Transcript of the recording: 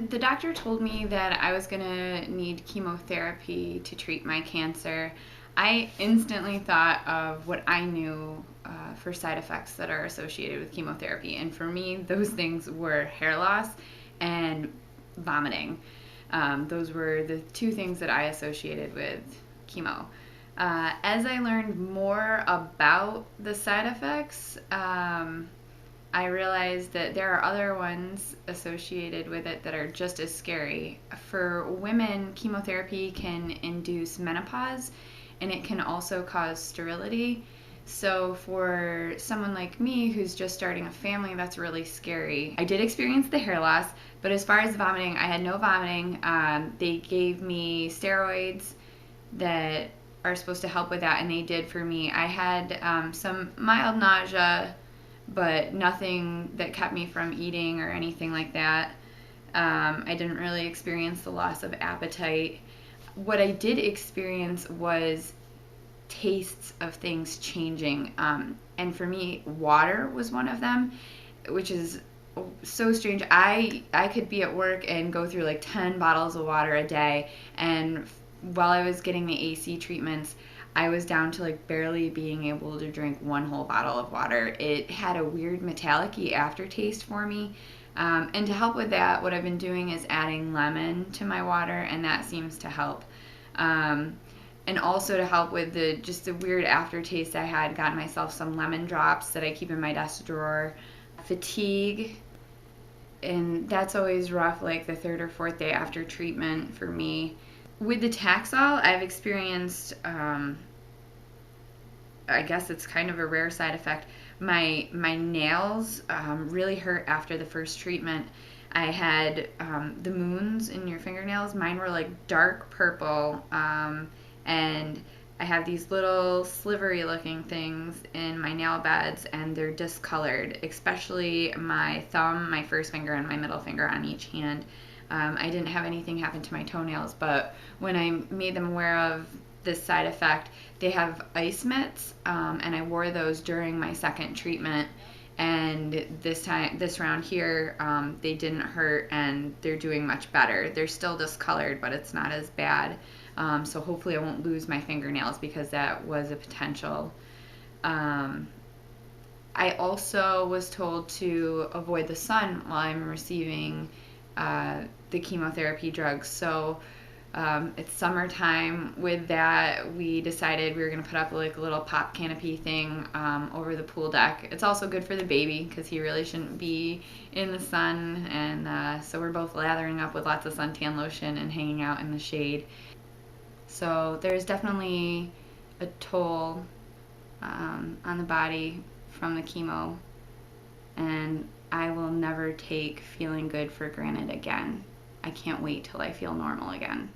When the doctor told me that I was going to need chemotherapy to treat my cancer, I instantly thought of what I knew for side effects that are associated with chemotherapy. And for me, those things were hair loss and vomiting. Those were the two things that I associated with chemo. As I learned more about the side effects, I realized that there are other ones associated with it that are just as scary. For women, chemotherapy can induce menopause, and it can also cause sterility. So for someone like me who's just starting a family, that's really scary. I did experience the hair loss, but as far as vomiting, I had no vomiting. They gave me steroids that are supposed to help with that, and they did for me. I had some mild nausea, but nothing that kept me from eating or anything like that. I didn't really experience the loss of appetite. What I did experience was tastes of things changing. And for me, water was one of them, which is so strange. I could be at work and go through like 10 bottles of water a day, and while I was getting the AC treatments, I was down to like barely being able to drink one whole bottle of water. It had a weird metallic-y aftertaste for me. And to help with that, what I've been doing is adding lemon to my water, and that seems to help. And also to help with the weird aftertaste I had, gotten myself some lemon drops that I keep in my desk drawer. Fatigue, and that's always rough, like the third or fourth day after treatment for me. With the Taxol, I've experienced, I guess it's kind of a rare side effect. My nails really hurt after the first treatment. I had the moons in your fingernails. Mine were like dark purple, and I have these little slivery looking things in my nail beds, and they're discolored, especially my thumb, my first finger, and my middle finger on each hand. I didn't have anything happen to my toenails, but when I made them aware of this side effect, they have ice mitts, and I wore those during my second treatment. And this round here, they didn't hurt, and they're doing much better. They're still discolored, but it's not as bad. So hopefully I won't lose my fingernails, because that was a potential. I also was told to avoid the sun while I'm receiving the chemotherapy drugs. So it's summertime. With that, we decided we were going to put up like a little pop canopy thing over the pool deck. It's also good for the baby, because he really shouldn't be in the sun. And so we're both lathering up with lots of suntan lotion and hanging out in the shade. So there's definitely a toll on the body from the chemo, and I will never take feeling good for granted again. I can't wait till I feel normal again.